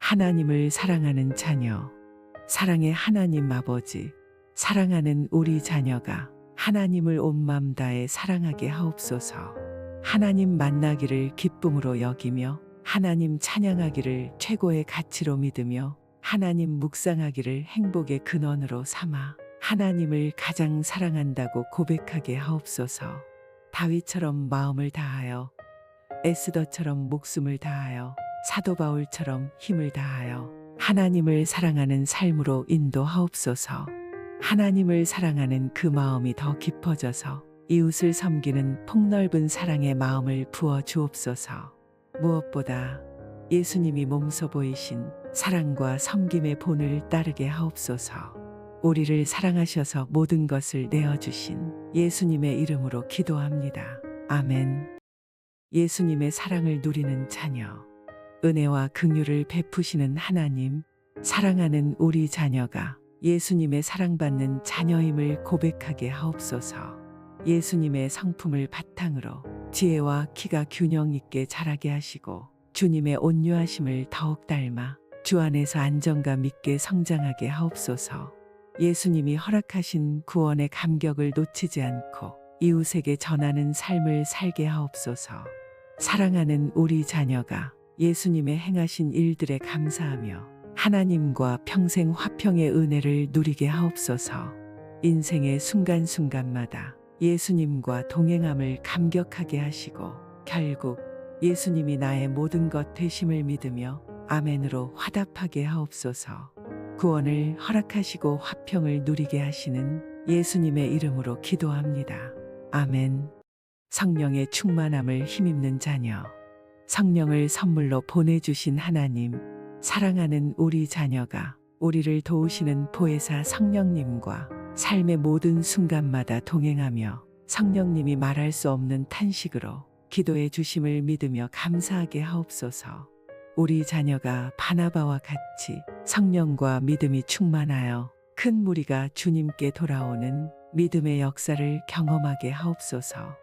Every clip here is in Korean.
하나님을 사랑하는 자녀, 사랑의 하나님 아버지, 사랑하는 우리 자녀가 하나님을 온 맘 다해 사랑하게 하옵소서. 하나님 만나기를 기쁨으로 여기며 하나님 찬양하기를 최고의 가치로 믿으며 하나님 묵상하기를 행복의 근원으로 삼아 하나님을 가장 사랑한다고 고백하게 하옵소서. 다윗처럼 마음을 다하여, 에스더처럼 목숨을 다하여, 사도 바울처럼 힘을 다하여 하나님을 사랑하는 삶으로 인도하옵소서. 하나님을 사랑하는 그 마음이 더 깊어져서 이웃을 섬기는 폭넓은 사랑의 마음을 부어 주옵소서. 무엇보다 예수님이 몸소 보이신 사랑과 섬김의 본을 따르게 하옵소서. 우리를 사랑하셔서 모든 것을 내어주신 예수님의 이름으로 기도합니다. 아멘. 예수님의 사랑을 누리는 자녀, 은혜와 긍휼을 베푸시는 하나님, 사랑하는 우리 자녀가 예수님의 사랑받는 자녀임을 고백하게 하옵소서. 예수님의 성품을 바탕으로 지혜와 키가 균형 있게 자라게 하시고 주님의 온유하심을 더욱 닮아 주 안에서 안정감 있게 성장하게 하옵소서. 예수님이 허락하신 구원의 감격을 놓치지 않고 이웃에게 전하는 삶을 살게 하옵소서. 사랑하는 우리 자녀가 예수님의 행하신 일들에 감사하며 하나님과 평생 화평의 은혜를 누리게 하옵소서. 인생의 순간순간마다 예수님과 동행함을 감격하게 하시고 결국 예수님이 나의 모든 것 되심을 믿으며 아멘으로 화답하게 하옵소서. 구원을 허락하시고 화평을 누리게 하시는 예수님의 이름으로 기도합니다. 아멘. 성령의 충만함을 힘입는 자녀, 성령을 선물로 보내주신 하나님, 사랑하는 우리 자녀가 우리를 도우시는 보혜사 성령님과 삶의 모든 순간마다 동행하며 성령님이 말할 수 없는 탄식으로 기도해 주심을 믿으며 감사하게 하옵소서. 우리 자녀가 바나바와 같이 성령과 믿음이 충만하여 큰 무리가 주님께 돌아오는 믿음의 역사를 경험하게 하옵소서.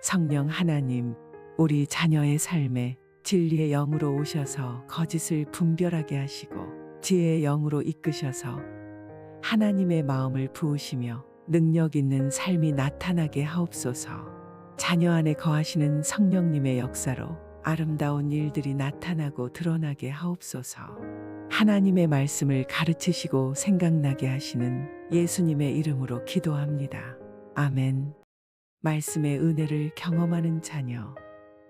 성령 하나님, 우리 자녀의 삶에 진리의 영으로 오셔서 거짓을 분별하게 하시고 지혜의 영으로 이끄셔서 하나님의 마음을 부으시며 능력 있는 삶이 나타나게 하옵소서. 자녀 안에 거하시는 성령님의 역사로 아름다운 일들이 나타나고 드러나게 하옵소서. 하나님의 말씀을 가르치시고 생각나게 하시는 예수님의 이름으로 기도합니다. 아멘. 말씀의 은혜를 경험하는 자녀,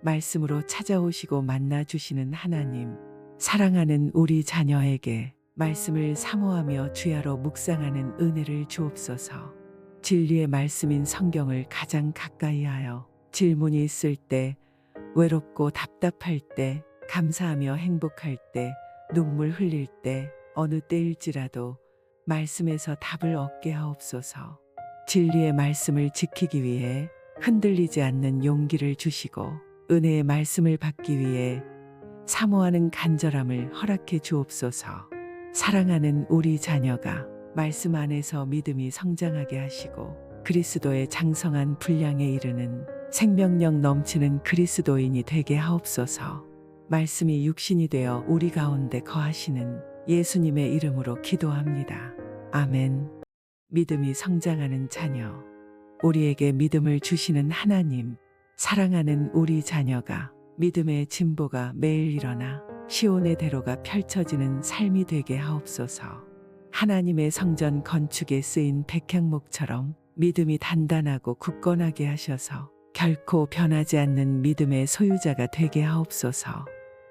말씀으로 찾아오시고 만나주시는 하나님, 사랑하는 우리 자녀에게 말씀을 사모하며 주야로 묵상하는 은혜를 주옵소서. 진리의 말씀인 성경을 가장 가까이 하여 질문이 있을 때, 외롭고 답답할 때, 감사하며 행복할 때, 눈물 흘릴 때, 어느 때일지라도 말씀에서 답을 얻게 하옵소서. 진리의 말씀을 지키기 위해 흔들리지 않는 용기를 주시고 은혜의 말씀을 받기 위해 사모하는 간절함을 허락해 주옵소서. 사랑하는 우리 자녀가 말씀 안에서 믿음이 성장하게 하시고 그리스도의 장성한 분량에 이르는 생명력 넘치는 그리스도인이 되게 하옵소서. 말씀이 육신이 되어 우리 가운데 거하시는 예수님의 이름으로 기도합니다. 아멘. 믿음이 성장하는 자녀, 우리에게 믿음을 주시는 하나님, 사랑하는 우리 자녀가 믿음의 진보가 매일 일어나 시온의 대로가 펼쳐지는 삶이 되게 하옵소서. 하나님의 성전 건축에 쓰인 백향목처럼 믿음이 단단하고 굳건하게 하셔서 결코 변하지 않는 믿음의 소유자가 되게 하옵소서.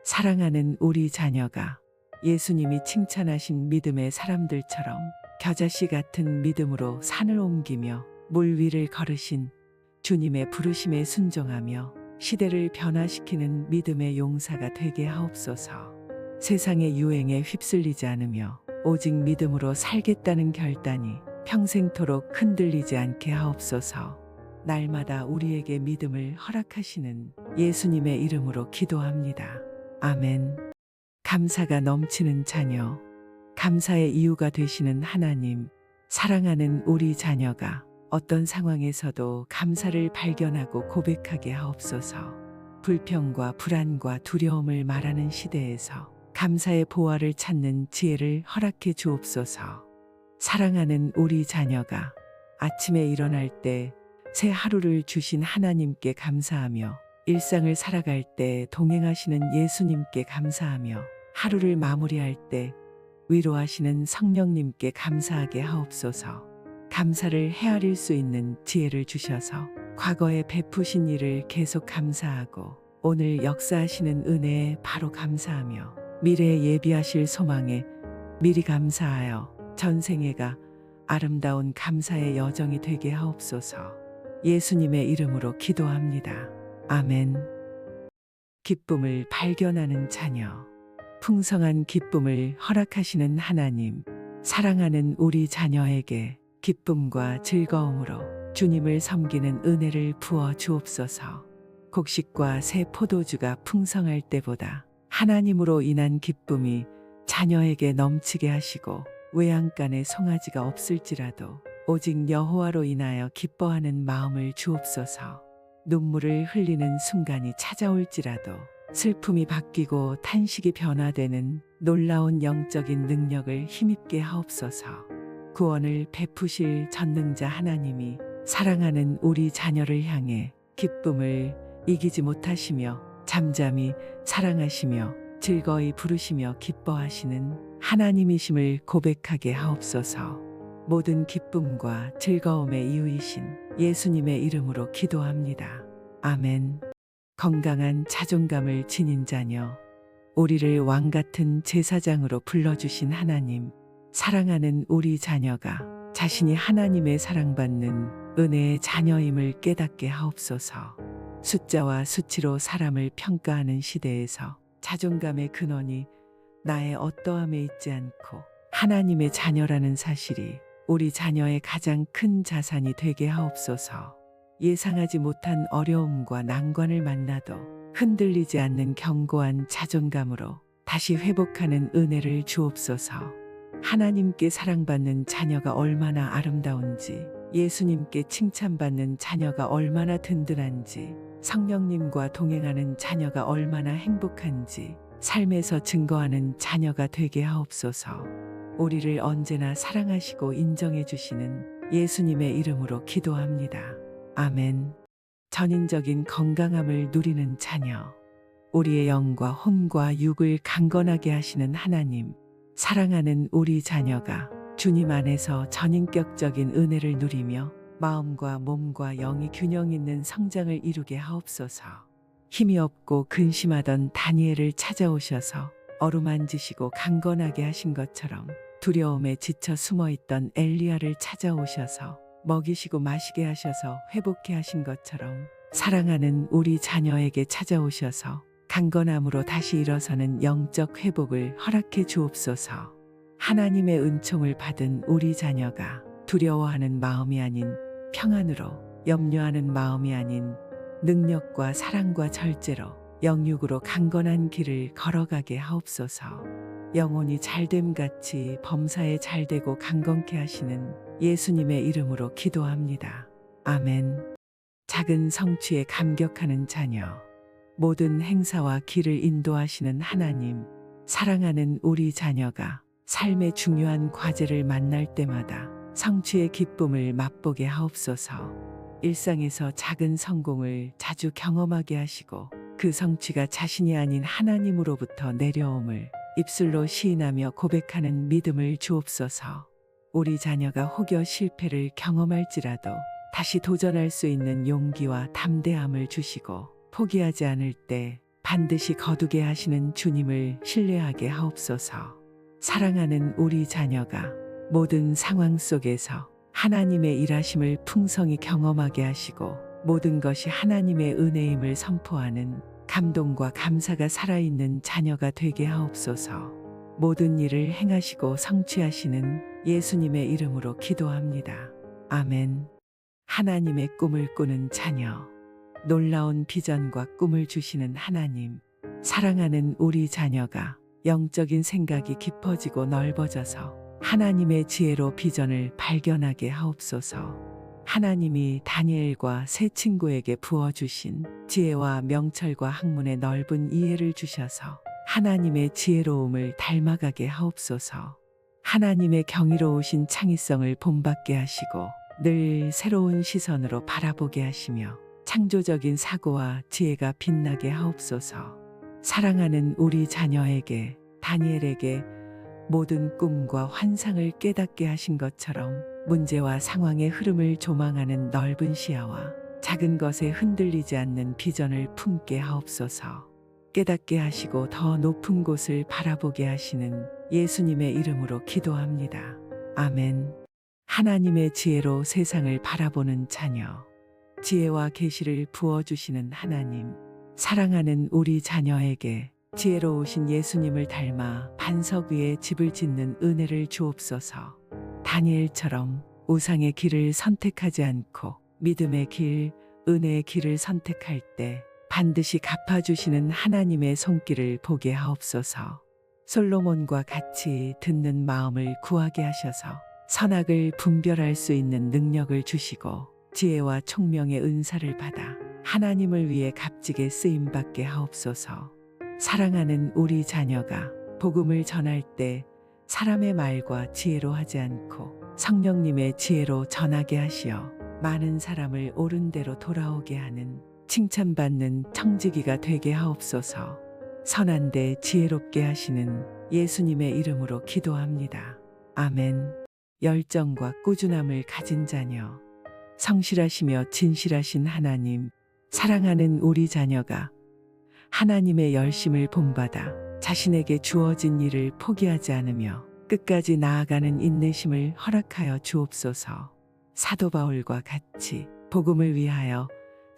사랑하는 우리 자녀가 예수님이 칭찬하신 믿음의 사람들처럼 겨자씨 같은 믿음으로 산을 옮기며 물 위를 걸으신 주님의 부르심에 순종하며 시대를 변화시키는 믿음의 용사가 되게 하옵소서. 세상의 유행에 휩쓸리지 않으며 오직 믿음으로 살겠다는 결단이 평생토록 흔들리지 않게 하옵소서. 날마다 우리에게 믿음을 허락하시는 예수님의 이름으로 기도합니다. 아멘. 감사가 넘치는 자녀, 감사의 이유가 되시는 하나님, 사랑하는 우리 자녀가 어떤 상황에서도 감사를 발견하고 고백하게 하옵소서. 불평과 불안과 두려움을 말하는 시대에서 감사의 보화를 찾는 지혜를 허락해 주옵소서. 사랑하는 우리 자녀가 아침에 일어날 때 새 하루를 주신 하나님께 감사하며 일상을 살아갈 때 동행하시는 예수님께 감사하며 하루를 마무리할 때 위로하시는 성령님께 감사하게 하옵소서. 감사를 헤아릴 수 있는 지혜를 주셔서 과거에 베푸신 일을 계속 감사하고 오늘 역사하시는 은혜에 바로 감사하며 미래에 예비하실 소망에 미리 감사하여 전생애가 아름다운 감사의 여정이 되게 하옵소서. 예수님의 이름으로 기도합니다. 아멘. 기쁨을 발견하는 자녀. 풍성한 기쁨을 허락하시는 하나님, 사랑하는 우리 자녀에게 기쁨과 즐거움으로 주님을 섬기는 은혜를 부어 주옵소서. 곡식과 새 포도주가 풍성할 때보다 하나님으로 인한 기쁨이 자녀에게 넘치게 하시고 외양간에 송아지가 없을지라도 오직 여호와로 인하여 기뻐하는 마음을 주옵소서. 눈물을 흘리는 순간이 찾아올지라도 슬픔이 바뀌고 탄식이 변화되는 놀라운 영적인 능력을 힘입게 하옵소서. 구원을 베푸실 전능자 하나님이 사랑하는 우리 자녀를 향해 기쁨을 이기지 못하시며 잠잠히 사랑하시며 즐거이 부르시며 기뻐하시는 하나님이심을 고백하게 하옵소서. 모든 기쁨과 즐거움의 이유이신 예수님의 이름으로 기도합니다. 아멘. 건강한 자존감을 지닌 자녀, 우리를 왕같은 제사장으로 불러주신 하나님, 사랑하는 우리 자녀가 자신이 하나님의 사랑받는 은혜의 자녀임을 깨닫게 하옵소서. 숫자와 수치로 사람을 평가하는 시대에서 자존감의 근원이 나의 어떠함에 있지 않고 하나님의 자녀라는 사실이 우리 자녀의 가장 큰 자산이 되게 하옵소서. 예상하지 못한 어려움과 난관을 만나도 흔들리지 않는 견고한 자존감으로 다시 회복하는 은혜를 주옵소서. 하나님께 사랑받는 자녀가 얼마나 아름다운지, 예수님께 칭찬받는 자녀가 얼마나 든든한지, 성령님과 동행하는 자녀가 얼마나 행복한지 삶에서 증거하는 자녀가 되게 하옵소서. 우리를 언제나 사랑하시고 인정해 주시는 예수님의 이름으로 기도합니다. 아멘. 전인적인 건강함을 누리는 자녀, 우리의 영과 혼과 육을 강건하게 하시는 하나님, 사랑하는 우리 자녀가 주님 안에서 전인격적인 은혜를 누리며 마음과 몸과 영이 균형 있는 성장을 이루게 하옵소서. 힘이 없고 근심하던 다니엘을 찾아오셔서 어루만지시고 강건하게 하신 것처럼 두려움에 지쳐 숨어있던 엘리야를 찾아오셔서 먹이시고 마시게 하셔서 회복케 하신 것처럼 사랑하는 우리 자녀에게 찾아오셔서 강건함으로 다시 일어서는 영적 회복을 허락해 주옵소서. 하나님의 은총을 받은 우리 자녀가 두려워하는 마음이 아닌 평안으로, 염려하는 마음이 아닌 능력과 사랑과 절제로 영육으로 강건한 길을 걸어가게 하옵소서. 영혼이 잘됨같이 범사에 잘되고 강건케 하시는 예수님의 이름으로 기도합니다. 아멘. 작은 성취에 감격하는 자녀, 모든 행사와 길을 인도하시는 하나님, 사랑하는 우리 자녀가 삶의 중요한 과제를 만날 때마다 성취의 기쁨을 맛보게 하옵소서. 일상에서 작은 성공을 자주 경험하게 하시고 그 성취가 자신이 아닌 하나님으로부터 내려옴을 입술로 시인하며 고백하는 믿음을 주옵소서. 우리 자녀가 혹여 실패를 경험할지라도 다시 도전할 수 있는 용기와 담대함을 주시고 포기하지 않을 때 반드시 거두게 하시는 주님을 신뢰하게 하옵소서. 사랑하는 우리 자녀가 모든 상황 속에서 하나님의 일하심을 풍성히 경험하게 하시고 모든 것이 하나님의 은혜임을 선포하는 감동과 감사가 살아있는 자녀가 되게 하옵소서. 모든 일을 행하시고 성취하시는 예수님의 이름으로 기도합니다. 아멘. 하나님의 꿈을 꾸는 자녀, 놀라운 비전과 꿈을 주시는 하나님, 사랑하는 우리 자녀가 영적인 생각이 깊어지고 넓어져서 하나님의 지혜로 비전을 발견하게 하옵소서. 하나님이 다니엘과 세 친구에게 부어주신 지혜와 명철과 학문의 넓은 이해를 주셔서 하나님의 지혜로움을 닮아가게 하옵소서. 하나님의 경이로우신 창의성을 본받게 하시고 늘 새로운 시선으로 바라보게 하시며 창조적인 사고와 지혜가 빛나게 하옵소서. 사랑하는 우리 자녀에게, 다니엘에게 모든 꿈과 환상을 깨닫게 하신 것처럼 문제와 상황의 흐름을 조망하는 넓은 시야와 작은 것에 흔들리지 않는 비전을 품게 하옵소서. 깨닫게 하시고 더 높은 곳을 바라보게 하시는 예수님의 이름으로 기도합니다. 아멘. 하나님의 지혜로 세상을 바라보는 자녀. 지혜와 계시를 부어주시는 하나님. 사랑하는 우리 자녀에게 지혜로우신 예수님을 닮아 반석 위에 집을 짓는 은혜를 주옵소서. 다니엘처럼 우상의 길을 선택하지 않고 믿음의 길, 은혜의 길을 선택할 때 반드시 갚아주시는 하나님의 손길을 보게 하옵소서. 솔로몬과 같이 듣는 마음을 구하게 하셔서 선악을 분별할 수 있는 능력을 주시고 지혜와 총명의 은사를 받아 하나님을 위해 값지게 쓰임받게 하옵소서. 사랑하는 우리 자녀가 복음을 전할 때 사람의 말과 지혜로 하지 않고 성령님의 지혜로 전하게 하시어 많은 사람을 옳은 대로 돌아오게 하는 칭찬받는 청지기가 되게 하옵소서. 선한데 지혜롭게 하시는 예수님의 이름으로 기도합니다. 아멘. 열정과 꾸준함을 가진 자녀. 성실하시며 진실하신 하나님, 사랑하는 우리 자녀가 하나님의 열심을 본받아 자신에게 주어진 일을 포기하지 않으며 끝까지 나아가는 인내심을 허락하여 주옵소서. 사도 바울과 같이 복음을 위하여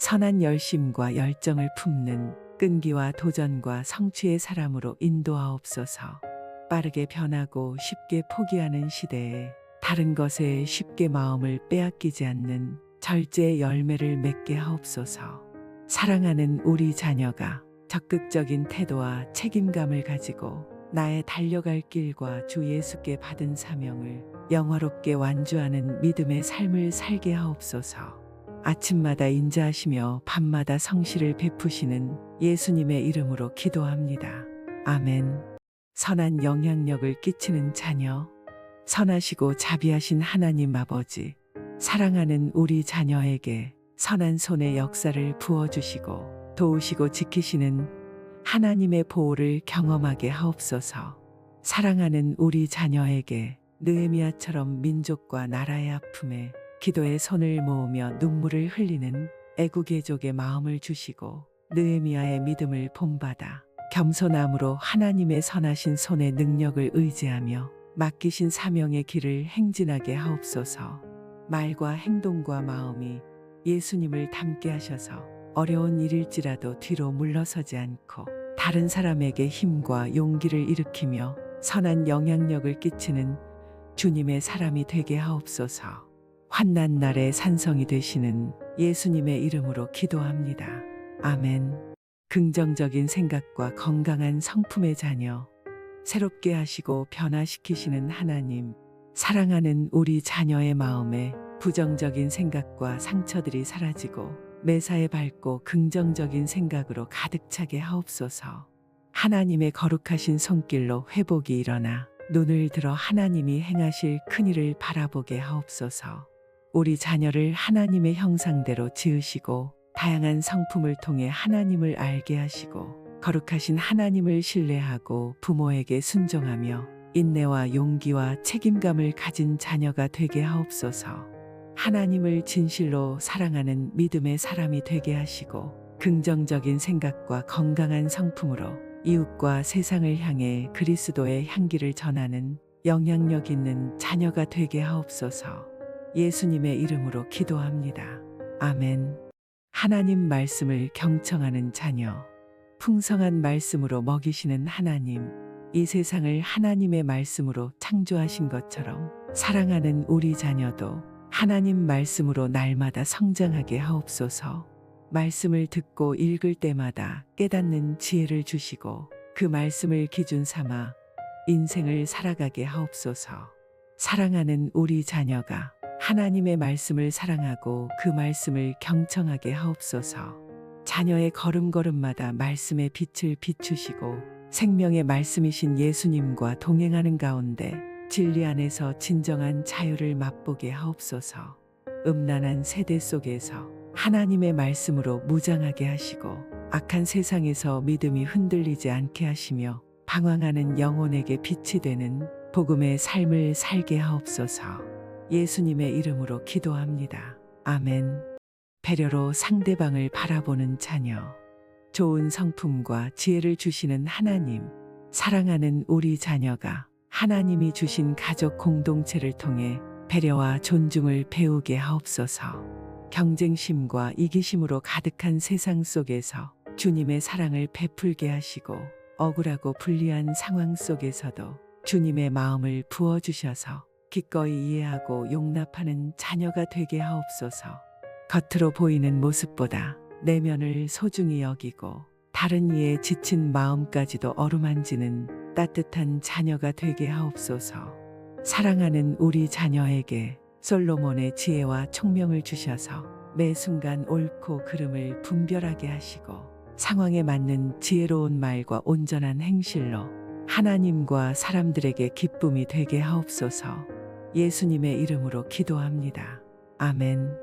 선한 열심과 열정을 품는 끈기와 도전과 성취의 사람으로 인도하옵소서. 빠르게 변하고 쉽게 포기하는 시대에 다른 것에 쉽게 마음을 빼앗기지 않는 절제의 열매를 맺게 하옵소서. 사랑하는 우리 자녀가 적극적인 태도와 책임감을 가지고 나의 달려갈 길과 주 예수께 받은 사명을 영화롭게 완주하는 믿음의 삶을 살게 하옵소서. 아침마다 인자하시며 밤마다 성실을 베푸시는 예수님의 이름으로 기도합니다. 아멘. 선한 영향력을 끼치는 자녀. 선하시고 자비하신 하나님 아버지, 사랑하는 우리 자녀에게 선한 손의 역사를 부어주시고 도우시고 지키시는 하나님의 보호를 경험하게 하옵소서. 사랑하는 우리 자녀에게 느헤미야처럼 민족과 나라의 아픔에 기도의 손을 모으며 눈물을 흘리는 애국애족의 마음을 주시고 느헤미야의 믿음을 본받아 겸손함으로 하나님의 선하신 손의 능력을 의지하며 맡기신 사명의 길을 행진하게 하옵소서. 말과 행동과 마음이 예수님을 닮게 하셔서 어려운 일일지라도 뒤로 물러서지 않고 다른 사람에게 힘과 용기를 일으키며 선한 영향력을 끼치는 주님의 사람이 되게 하옵소서. 환난 날의 산성이 되시는 예수님의 이름으로 기도합니다. 아멘. 긍정적인 생각과 건강한 성품의 자녀. 새롭게 하시고 변화시키시는 하나님, 사랑하는 우리 자녀의 마음에 부정적인 생각과 상처들이 사라지고 매사에 밝고 긍정적인 생각으로 가득 차게 하옵소서. 하나님의 거룩하신 손길로 회복이 일어나 눈을 들어 하나님이 행하실 큰일을 바라보게 하옵소서. 우리 자녀를 하나님의 형상대로 지으시고 다양한 성품을 통해 하나님을 알게 하시고 거룩하신 하나님을 신뢰하고 부모에게 순종하며 인내와 용기와 책임감을 가진 자녀가 되게 하옵소서. 하나님을 진실로 사랑하는 믿음의 사람이 되게 하시고 긍정적인 생각과 건강한 성품으로 이웃과 세상을 향해 그리스도의 향기를 전하는 영향력 있는 자녀가 되게 하옵소서. 예수님의 이름으로 기도합니다. 아멘. 하나님 말씀을 경청하는 자녀. 풍성한 말씀으로 먹이시는 하나님, 이 세상을 하나님의 말씀으로 창조하신 것처럼 사랑하는 우리 자녀도 하나님 말씀으로 날마다 성장하게 하옵소서. 말씀을 듣고 읽을 때마다 깨닫는 지혜를 주시고 그 말씀을 기준 삼아 인생을 살아가게 하옵소서. 사랑하는 우리 자녀가 하나님의 말씀을 사랑하고 그 말씀을 경청하게 하옵소서. 자녀의 걸음걸음마다 말씀의 빛을 비추시고 생명의 말씀이신 예수님과 동행하는 가운데 진리 안에서 진정한 자유를 맛보게 하옵소서. 음란한 세대 속에서 하나님의 말씀으로 무장하게 하시고 악한 세상에서 믿음이 흔들리지 않게 하시며 방황하는 영혼에게 빛이 되는 복음의 삶을 살게 하옵소서. 예수님의 이름으로 기도합니다. 아멘. 배려로 상대방을 바라보는 자녀. 좋은 성품과 지혜를 주시는 하나님, 사랑하는 우리 자녀가 하나님이 주신 가족 공동체를 통해 배려와 존중을 배우게 하옵소서. 경쟁심과 이기심으로 가득한 세상 속에서 주님의 사랑을 베풀게 하시고 억울하고 불리한 상황 속에서도 주님의 마음을 부어주셔서 기꺼이 이해하고 용납하는 자녀가 되게 하옵소서. 겉으로 보이는 모습보다 내면을 소중히 여기고 다른 이에 지친 마음까지도 어루만지는 따뜻한 자녀가 되게 하옵소서. 사랑하는 우리 자녀에게 솔로몬의 지혜와 총명을 주셔서 매 순간 옳고 그름을 분별하게 하시고 상황에 맞는 지혜로운 말과 온전한 행실로 하나님과 사람들에게 기쁨이 되게 하옵소서. 예수님의 이름으로 기도합니다. 아멘.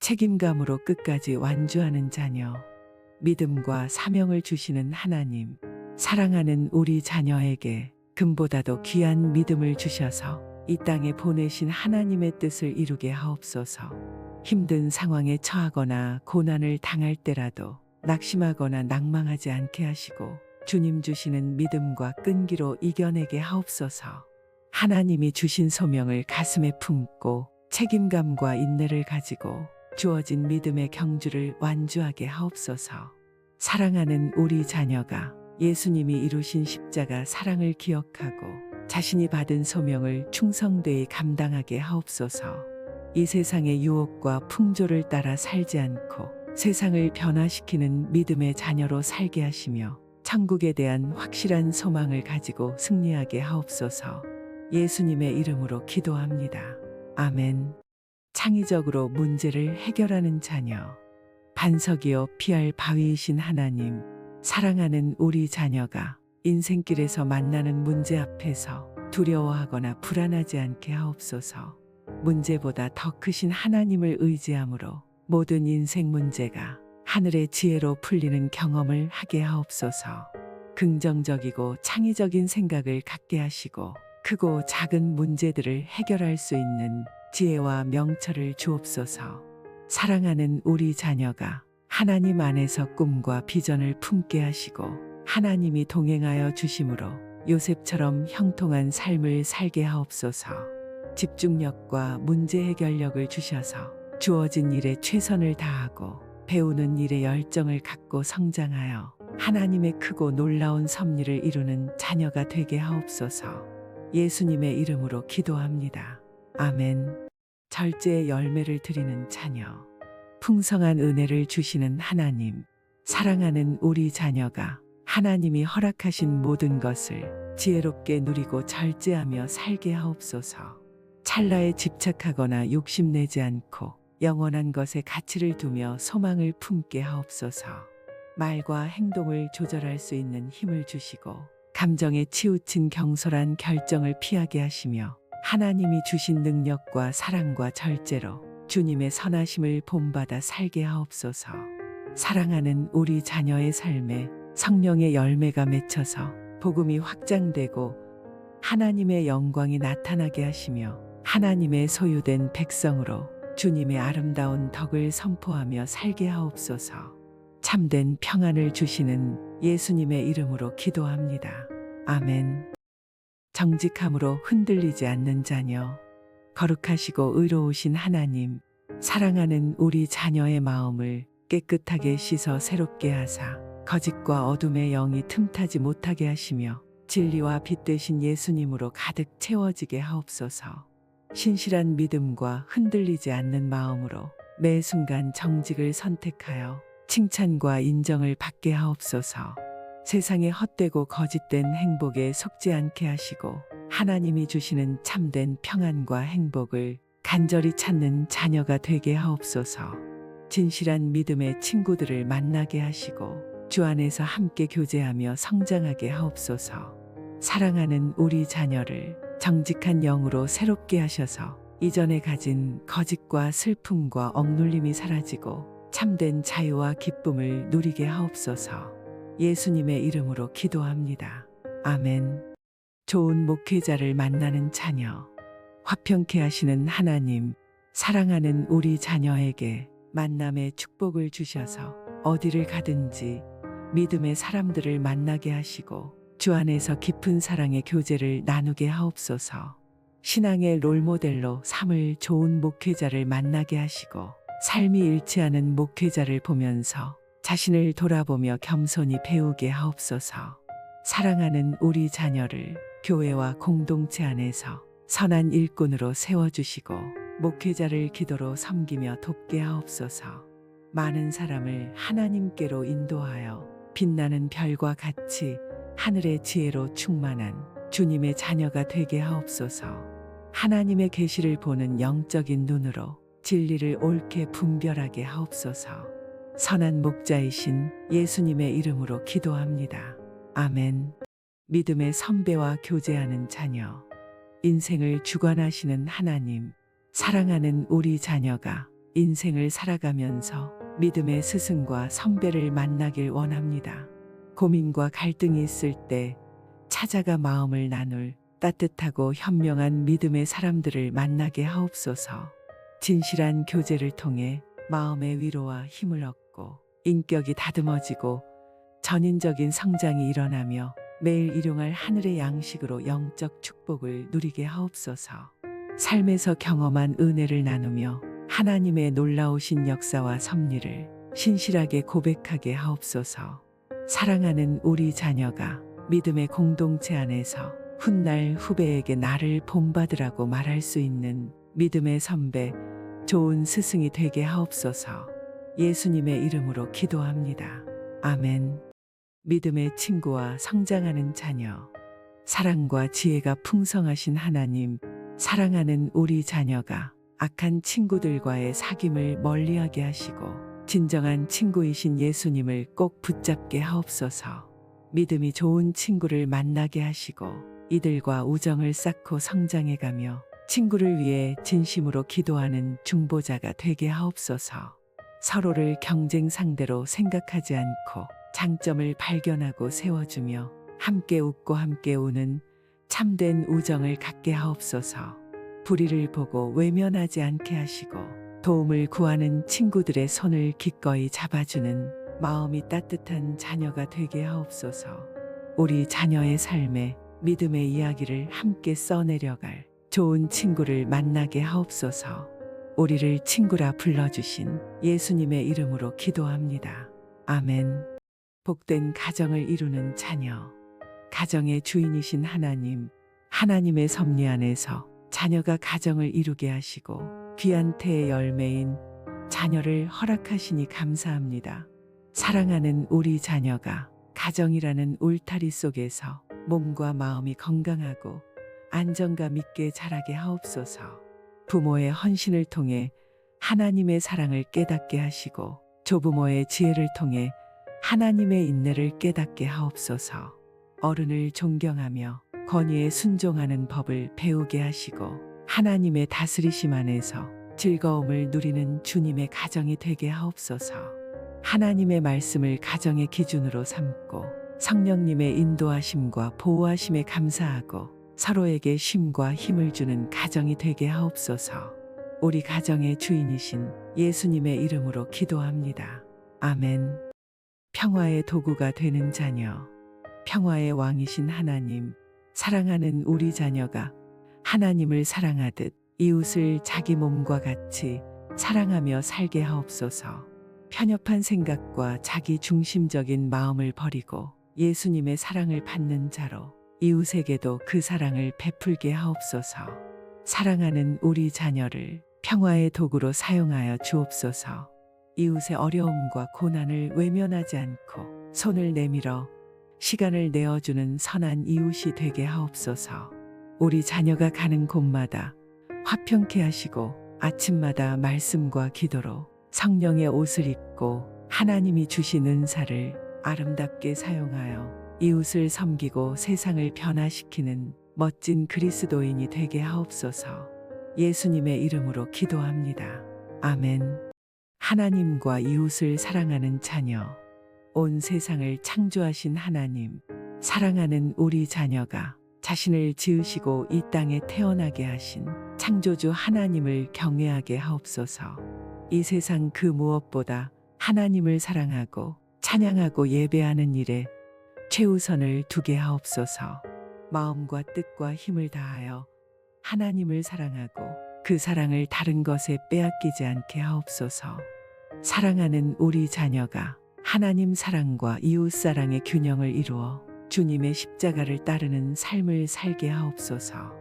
책임감으로 끝까지 완주하는 자녀. 믿음과 사명을 주시는 하나님, 사랑하는 우리 자녀에게 금보다도 귀한 믿음을 주셔서 이 땅에 보내신 하나님의 뜻을 이루게 하옵소서. 힘든 상황에 처하거나 고난을 당할 때라도 낙심하거나 낭망하지 않게 하시고 주님 주시는 믿음과 끈기로 이겨내게 하옵소서. 하나님이 주신 소명을 가슴에 품고 책임감과 인내를 가지고 주어진 믿음의 경주를 완주하게 하옵소서. 사랑하는 우리 자녀가 예수님이 이루신 십자가 사랑을 기억하고 자신이 받은 소명을 충성되이 감당하게 하옵소서. 이 세상의 유혹과 풍조를 따라 살지 않고 세상을 변화시키는 믿음의 자녀로 살게 하시며 천국에 대한 확실한 소망을 가지고 승리하게 하옵소서. 예수님의 이름으로 기도합니다. 아멘. 창의적으로 문제를 해결하는 자녀. 반석이요 피할 바위이신 하나님, 사랑하는 우리 자녀가 인생길에서 만나는 문제 앞에서 두려워하거나 불안하지 않게 하옵소서. 문제보다 더 크신 하나님을 의지함으로 모든 인생 문제가 하늘의 지혜로 풀리는 경험을 하게 하옵소서. 긍정적이고 창의적인 생각을 갖게 하시고 크고 작은 문제들을 해결할 수 있는 지혜와 명철을 주옵소서. 사랑하는 우리 자녀가 하나님 안에서 꿈과 비전을 품게 하시고 하나님이 동행하여 주심으로 요셉처럼 형통한 삶을 살게 하옵소서. 집중력과 문제 해결력을 주셔서 주어진 일에 최선을 다하고 배우는 일에 열정을 갖고 성장하여 하나님의 크고 놀라운 섭리를 이루는 자녀가 되게 하옵소서. 예수님의 이름으로 기도합니다. 아멘. 절제의 열매를 드리는 자녀. 풍성한 은혜를 주시는 하나님, 사랑하는 우리 자녀가 하나님이 허락하신 모든 것을 지혜롭게 누리고 절제하며 살게 하옵소서. 찰나에 집착하거나 욕심내지 않고 영원한 것에 가치를 두며 소망을 품게 하옵소서. 말과 행동을 조절할 수 있는 힘을 주시고 감정에 치우친 경솔한 결정을 피하게 하시며 하나님이 주신 능력과 사랑과 절제로 주님의 선하심을 본받아 살게 하옵소서. 사랑하는 우리 자녀의 삶에 성령의 열매가 맺혀서 복음이 확장되고 하나님의 영광이 나타나게 하시며 하나님의 소유된 백성으로 주님의 아름다운 덕을 선포하며 살게 하옵소서. 참된 평안을 주시는 예수님의 이름으로 기도합니다. 아멘. 정직함으로 흔들리지 않는 자녀. 거룩하시고 의로우신 하나님, 사랑하는 우리 자녀의 마음을 깨끗하게 씻어 새롭게 하사 거짓과 어둠의 영이 틈타지 못하게 하시며 진리와 빛 되신 예수님으로 가득 채워지게 하옵소서. 신실한 믿음과 흔들리지 않는 마음으로 매 순간 정직을 선택하여 칭찬과 인정을 받게 하옵소서. 세상의 헛되고 거짓된 행복에 속지 않게 하시고 하나님이 주시는 참된 평안과 행복을 간절히 찾는 자녀가 되게 하옵소서. 진실한 믿음의 친구들을 만나게 하시고 주 안에서 함께 교제하며 성장하게 하옵소서. 사랑하는 우리 자녀를 정직한 영으로 새롭게 하셔서 이전에 가진 거짓과 슬픔과 억눌림이 사라지고 참된 자유와 기쁨을 누리게 하옵소서. 예수님의 이름으로 기도합니다. 아멘. 좋은 목회자를 만나는 자녀. 화평케 하시는 하나님, 사랑하는 우리 자녀에게 만남의 축복을 주셔서 어디를 가든지 믿음의 사람들을 만나게 하시고 주 안에서 깊은 사랑의 교제를 나누게 하옵소서. 신앙의 롤모델로 삼을 좋은 목회자를 만나게 하시고 삶이 일치하는 목회자를 보면서 자신을 돌아보며 겸손히 배우게 하옵소서. 사랑하는 우리 자녀를 교회와 공동체 안에서 선한 일꾼으로 세워주시고 목회자를 기도로 섬기며 돕게 하옵소서. 많은 사람을 하나님께로 인도하여 빛나는 별과 같이 하늘의 지혜로 충만한 주님의 자녀가 되게 하옵소서. 하나님의 계시를 보는 영적인 눈으로 진리를 옳게 분별하게 하옵소서. 선한 목자이신 예수님의 이름으로 기도합니다. 아멘. 믿음의 선배와 교제하는 자녀. 인생을 주관하시는 하나님, 사랑하는 우리 자녀가 인생을 살아가면서 믿음의 스승과 선배를 만나길 원합니다. 고민과 갈등이 있을 때 찾아가 마음을 나눌 따뜻하고 현명한 믿음의 사람들을 만나게 하옵소서. 진실한 교제를 통해 마음의 위로와 힘을 얻고 인격이 다듬어지고 전인적인 성장이 일어나며 매일 일용할 하늘의 양식으로 영적 축복을 누리게 하옵소서. 삶에서 경험한 은혜를 나누며 하나님의 놀라우신 역사와 섭리를 신실하게 고백하게 하옵소서. 사랑하는 우리 자녀가 믿음의 공동체 안에서 훗날 후배에게 나를 본받으라고 말할 수 있는 믿음의 선배, 좋은 스승이 되게 하옵소서. 예수님의 이름으로 기도합니다. 아멘. 믿음의 친구와 성장하는 자녀. 사랑과 지혜가 풍성하신 하나님, 사랑하는 우리 자녀가 악한 친구들과의 사귐을 멀리하게 하시고 진정한 친구이신 예수님을 꼭 붙잡게 하옵소서. 믿음이 좋은 친구를 만나게 하시고 이들과 우정을 쌓고 성장해가며 친구를 위해 진심으로 기도하는 중보자가 되게 하옵소서. 서로를 경쟁 상대로 생각하지 않고 장점을 발견하고 세워주며 함께 웃고 함께 우는 참된 우정을 갖게 하옵소서. 불의를 보고 외면하지 않게 하시고 도움을 구하는 친구들의 손을 기꺼이 잡아주는 마음이 따뜻한 자녀가 되게 하옵소서. 우리 자녀의 삶에 믿음의 이야기를 함께 써내려갈 좋은 친구를 만나게 하옵소서. 우리를 친구라 불러주신 예수님의 이름으로 기도합니다. 아멘. 복된 가정을 이루는 자녀. 가정의 주인이신 하나님, 하나님의 섭리 안에서 자녀가 가정을 이루게 하시고 귀한 태의 열매인 자녀를 허락하시니 감사합니다. 사랑하는 우리 자녀가 가정이라는 울타리 속에서 몸과 마음이 건강하고 안정감 있게 자라게 하옵소서. 부모의 헌신을 통해 하나님의 사랑을 깨닫게 하시고 조부모의 지혜를 통해 하나님의 인내를 깨닫게 하옵소서. 어른을 존경하며 권위에 순종하는 법을 배우게 하시고 하나님의 다스리심 안에서 즐거움을 누리는 주님의 가정이 되게 하옵소서. 하나님의 말씀을 가정의 기준으로 삼고 성령님의 인도하심과 보호하심에 감사하고 서로에게 쉼과 힘을 주는 가정이 되게 하옵소서. 우리 가정의 주인이신 예수님의 이름으로 기도합니다. 아멘. 평화의 도구가 되는 자녀. 평화의 왕이신 하나님, 사랑하는 우리 자녀가 하나님을 사랑하듯 이웃을 자기 몸과 같이 사랑하며 살게 하옵소서. 편협한 생각과 자기 중심적인 마음을 버리고 예수님의 사랑을 받는 자로 이웃에게도 그 사랑을 베풀게 하옵소서. 사랑하는 우리 자녀를 평화의 도구로 사용하여 주옵소서. 이웃의 어려움과 고난을 외면하지 않고 손을 내밀어 시간을 내어주는 선한 이웃이 되게 하옵소서. 우리 자녀가 가는 곳마다 화평케 하시고 아침마다 말씀과 기도로 성령의 옷을 입고 하나님이 주신 은사를 아름답게 사용하여 이웃을 섬기고 세상을 변화시키는 멋진 그리스도인이 되게 하옵소서. 예수님의 이름으로 기도합니다. 아멘. 하나님과 이웃을 사랑하는 자녀. 온 세상을 창조하신 하나님, 사랑하는 우리 자녀가 자신을 지으시고 이 땅에 태어나게 하신 창조주 하나님을 경외하게 하옵소서. 이 세상 그 무엇보다 하나님을 사랑하고 찬양하고 예배하는 일에 최우선을 두게 하옵소서. 마음과 뜻과 힘을 다하여 하나님을 사랑하고 그 사랑을 다른 것에 빼앗기지 않게 하옵소서. 사랑하는 우리 자녀가 하나님 사랑과 이웃 사랑의 균형을 이루어 주님의 십자가를 따르는 삶을 살게 하옵소서.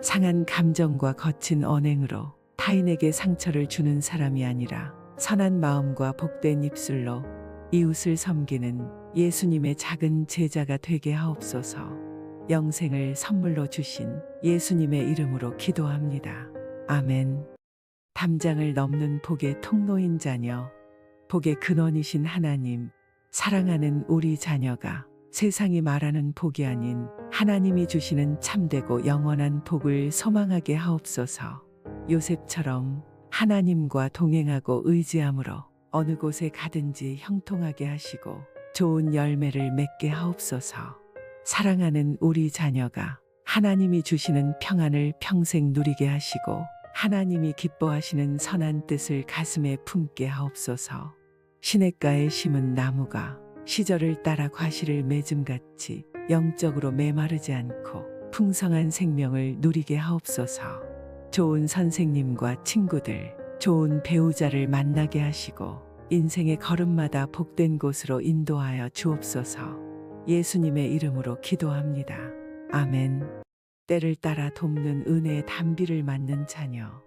상한 감정과 거친 언행으로 타인에게 상처를 주는 사람이 아니라 선한 마음과 복된 입술로 이웃을 섬기는 예수님의 작은 제자가 되게 하옵소서. 영생을 선물로 주신 예수님의 이름으로 기도합니다. 아멘. 담장을 넘는 복의 통로인 자녀. 복의 근원이신 하나님, 사랑하는 우리 자녀가 세상이 말하는 복이 아닌 하나님이 주시는 참되고 영원한 복을 소망하게 하옵소서. 요셉처럼 하나님과 동행하고 의지함으로 어느 곳에 가든지 형통하게 하시고 좋은 열매를 맺게 하옵소서. 사랑하는 우리 자녀가 하나님이 주시는 평안을 평생 누리게 하시고 하나님이 기뻐하시는 선한 뜻을 가슴에 품게 하옵소서. 시냇가에 심은 나무가 시절을 따라 과실을 맺음같이 영적으로 메마르지 않고 풍성한 생명을 누리게 하옵소서. 좋은 선생님과 친구들, 좋은 배우자를 만나게 하시고 인생의 걸음마다 복된 곳으로 인도하여 주옵소서. 예수님의 이름으로 기도합니다. 아멘. 때를 따라 돕는 은혜의 단비를 맞는 자녀.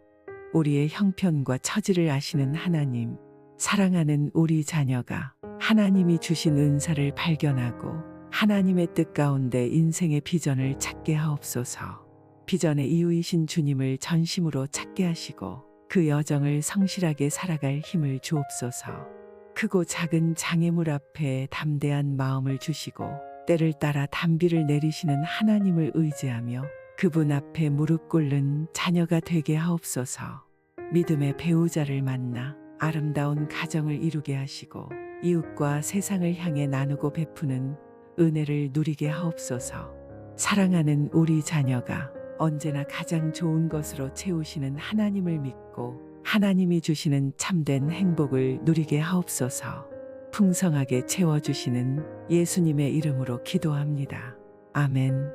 우리의 형편과 처지를 아시는 하나님, 사랑하는 우리 자녀가 하나님이 주신 은사를 발견하고 하나님의 뜻 가운데 인생의 비전을 찾게 하옵소서. 비전의 이유이신 주님을 전심으로 찾게 하시고 그 여정을 성실하게 살아갈 힘을 주옵소서. 크고 작은 장애물 앞에 담대한 마음을 주시고 때를 따라 단비를 내리시는 하나님을 의지하며 그분 앞에 무릎 꿇는 자녀가 되게 하옵소서. 믿음의 배우자를 만나 아름다운 가정을 이루게 하시고 이웃과 세상을 향해 나누고 베푸는 은혜를 누리게 하옵소서. 사랑하는 우리 자녀가 언제나 가장 좋은 것으로 채우시는 하나님을 믿고 하나님이 주시는 참된 행복을 누리게 하옵소서. 풍성하게 채워주시는 예수님의 이름으로 기도합니다. 아멘.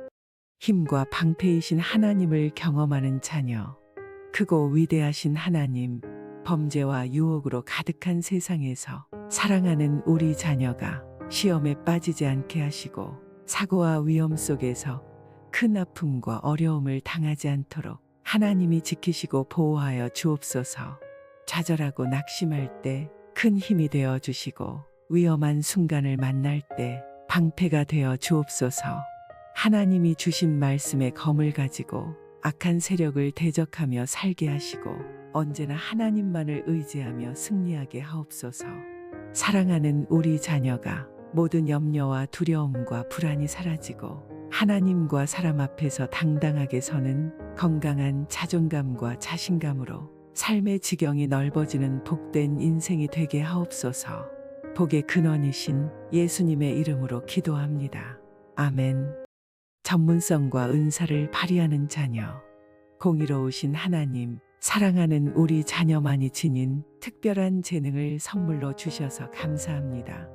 힘과 방패이신 하나님을 경험하는 자녀. 크고 위대하신 하나님, 범죄와 유혹으로 가득한 세상에서 사랑하는 우리 자녀가 시험에 빠지지 않게 하시고 사고와 위험 속에서 큰 아픔과 어려움을 당하지 않도록 하나님이 지키시고 보호하여 주옵소서. 좌절하고 낙심할 때 큰 힘이 되어 주시고 위험한 순간을 만날 때 방패가 되어 주옵소서. 하나님이 주신 말씀의 검을 가지고 악한 세력을 대적하며 살게 하시고 언제나 하나님만을 의지하며 승리하게 하옵소서. 사랑하는 우리 자녀가 모든 염려와 두려움과 불안이 사라지고 하나님과 사람 앞에서 당당하게 서는 건강한 자존감과 자신감으로 삶의 지경이 넓어지는 복된 인생이 되게 하옵소서. 복의 근원이신 예수님의 이름으로 기도합니다. 아멘. 전문성과 은사를 발휘하는 자녀. 공의로우신 하나님, 사랑하는 우리 자녀만이 지닌 특별한 재능을 선물로 주셔서 감사합니다.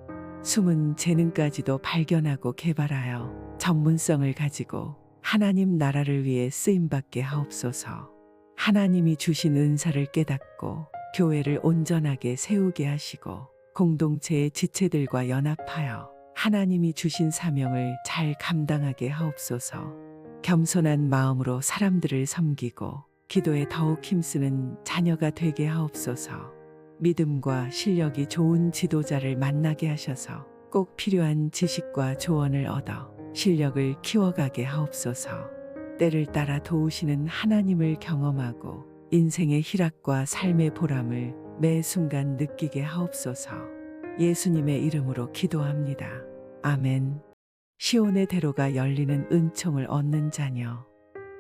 숨은 재능까지도 발견하고 개발하여 전문성을 가지고 하나님 나라를 위해 쓰임받게 하옵소서. 하나님이 주신 은사를 깨닫고 교회를 온전하게 세우게 하시고 공동체의 지체들과 연합하여 하나님이 주신 사명을 잘 감당하게 하옵소서. 겸손한 마음으로 사람들을 섬기고 기도에 더욱 힘쓰는 자녀가 되게 하옵소서. 믿음과 실력이 좋은 지도자를 만나게 하셔서 꼭 필요한 지식과 조언을 얻어 실력을 키워가게 하옵소서. 때를 따라 도우시는 하나님을 경험하고 인생의 희락과 삶의 보람을 매 순간 느끼게 하옵소서. 예수님의 이름으로 기도합니다. 아멘. 시온의 대로가 열리는 은총을 얻는 자녀.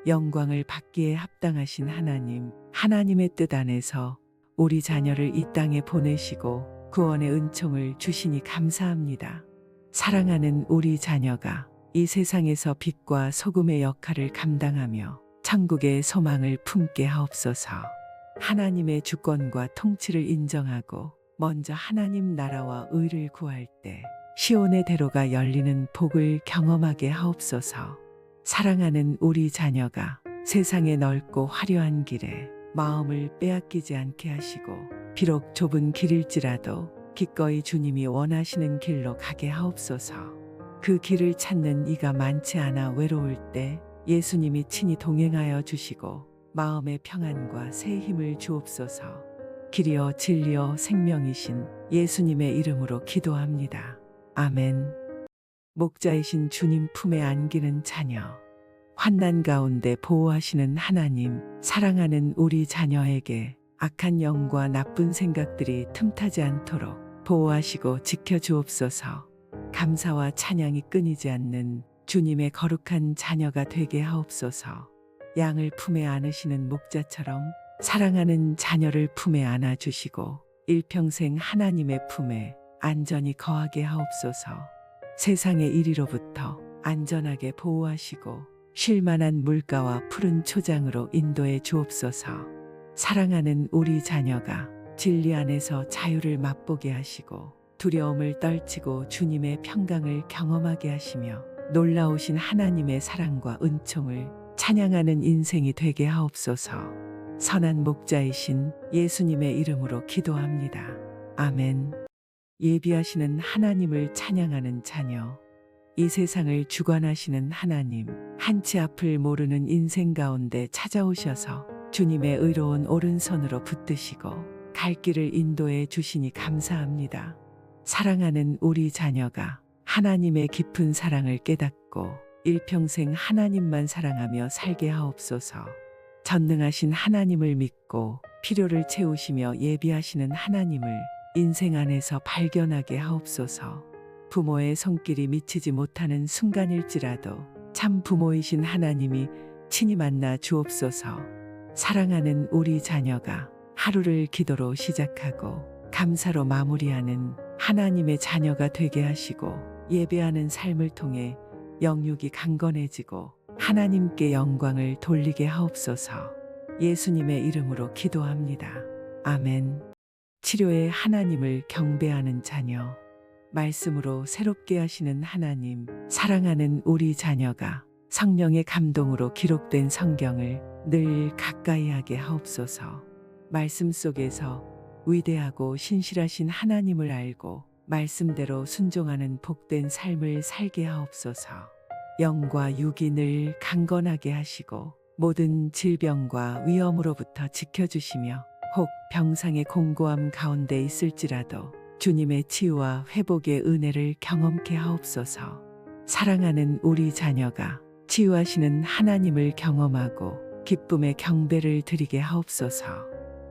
영광을 받기에 합당하신 하나님, 하나님의 뜻 안에서 우리 자녀를 이 땅에 보내시고 구원의 은총을 주시니 감사합니다. 사랑하는 우리 자녀가 이 세상에서 빛과 소금의 역할을 감당하며 천국의 소망을 품게 하옵소서. 하나님의 주권과 통치를 인정하고 먼저 하나님 나라와 의를 구할 때 시온의 대로가 열리는 복을 경험하게 하옵소서. 사랑하는 우리 자녀가 세상의 넓고 화려한 길에 마음을 빼앗기지 않게 하시고 비록 좁은 길일지라도 기꺼이 주님이 원하시는 길로 가게 하옵소서. 그 길을 찾는 이가 많지 않아 외로울 때 예수님이 친히 동행하여 주시고 마음의 평안과 새 힘을 주옵소서. 길이여 진리여 생명이신 예수님의 이름으로 기도합니다. 아멘. 목자이신 주님 품에 안기는 자녀. 환난 가운데 보호하시는 하나님, 사랑하는 우리 자녀에게 악한 영과 나쁜 생각들이 틈타지 않도록 보호하시고 지켜주옵소서. 감사와 찬양이 끊이지 않는 주님의 거룩한 자녀가 되게 하옵소서. 양을 품에 안으시는 목자처럼 사랑하는 자녀를 품에 안아주시고 일평생 하나님의 품에 안전히 거하게 하옵소서. 세상의 이리로부터 안전하게 보호하시고 쉴만한 물가와 푸른 초장으로 인도해 주옵소서. 사랑하는 우리 자녀가 진리 안에서 자유를 맛보게 하시고 두려움을 떨치고 주님의 평강을 경험하게 하시며 놀라우신 하나님의 사랑과 은총을 찬양하는 인생이 되게 하옵소서. 선한 목자이신 예수님의 이름으로 기도합니다. 아멘. 예비하시는 하나님을 찬양하는 자녀. 이 세상을 주관하시는 하나님, 한치 앞을 모르는 인생 가운데 찾아오셔서 주님의 의로운 오른손으로 붙드시고 갈 길을 인도해 주시니 감사합니다. 사랑하는 우리 자녀가 하나님의 깊은 사랑을 깨닫고 일평생 하나님만 사랑하며 살게 하옵소서. 전능하신 하나님을 믿고 필요를 채우시며 예비하시는 하나님을 인생 안에서 발견하게 하옵소서. 부모의 손길이 미치지 못하는 순간일지라도 참 부모이신 하나님이 친히 만나 주옵소서. 사랑하는 우리 자녀가 하루를 기도로 시작하고 감사로 마무리하는 하나님의 자녀가 되게 하시고 예배하는 삶을 통해 영육이 강건해지고 하나님께 영광을 돌리게 하옵소서. 예수님의 이름으로 기도합니다. 아멘. 치료의 하나님을 경배하는 자녀. 말씀으로 새롭게 하시는 하나님, 사랑하는 우리 자녀가 성령의 감동으로 기록된 성경을 늘 가까이 하게 하옵소서. 말씀 속에서 위대하고 신실하신 하나님을 알고 말씀대로 순종하는 복된 삶을 살게 하옵소서. 영과 육이 늘 강건하게 하시고 모든 질병과 위험으로부터 지켜주시며 혹 병상의 공고함 가운데 있을지라도 주님의 치유와 회복의 은혜를 경험케 하옵소서. 사랑하는 우리 자녀가 치유하시는 하나님을 경험하고 기쁨의 경배를 드리게 하옵소서.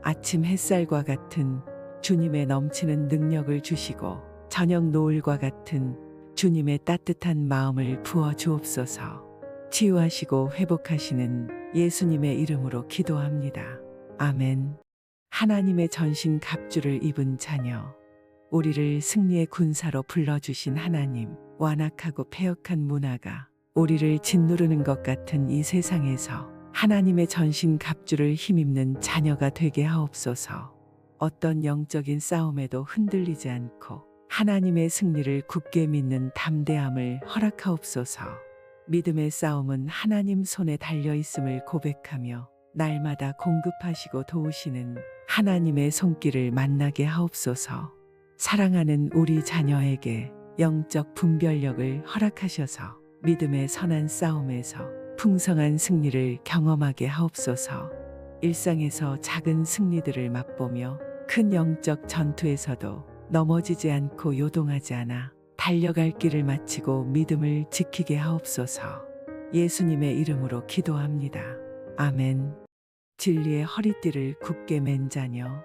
아침 햇살과 같은 주님의 넘치는 능력을 주시고 저녁 노을과 같은 주님의 따뜻한 마음을 부어 주옵소서. 치유하시고 회복하시는 예수님의 이름으로 기도합니다. 아멘. 하나님의 전신 갑주를 입은 자녀. 우리를 승리의 군사로 불러주신 하나님, 완악하고 패역한 문화가 우리를 짓누르는 것 같은 이 세상에서 하나님의 전신 갑주를 힘입는 자녀가 되게 하옵소서. 어떤 영적인 싸움에도 흔들리지 않고 하나님의 승리를 굳게 믿는 담대함을 허락하옵소서. 믿음의 싸움은 하나님 손에 달려있음을 고백하며 날마다 공급하시고 도우시는 하나님의 손길을 만나게 하옵소서. 사랑하는 우리 자녀에게 영적 분별력을 허락하셔서 믿음의 선한 싸움에서 풍성한 승리를 경험하게 하옵소서. 일상에서 작은 승리들을 맛보며 큰 영적 전투에서도 넘어지지 않고 요동하지 않아 달려갈 길을 마치고 믿음을 지키게 하옵소서. 예수님의 이름으로 기도합니다. 아멘. 진리의 허리띠를 굳게 맨 자녀.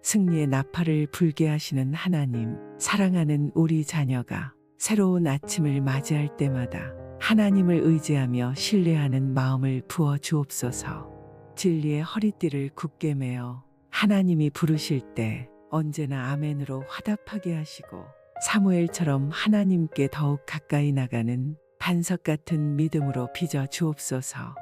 승리의 나팔을 불게 하시는 하나님, 사랑하는 우리 자녀가 새로운 아침을 맞이할 때마다 하나님을 의지하며 신뢰하는 마음을 부어 주옵소서. 진리의 허리띠를 굳게 매어 하나님이 부르실 때 언제나 아멘으로 화답하게 하시고 사무엘처럼 하나님께 더욱 가까이 나가는 반석 같은 믿음으로 빚어 주옵소서.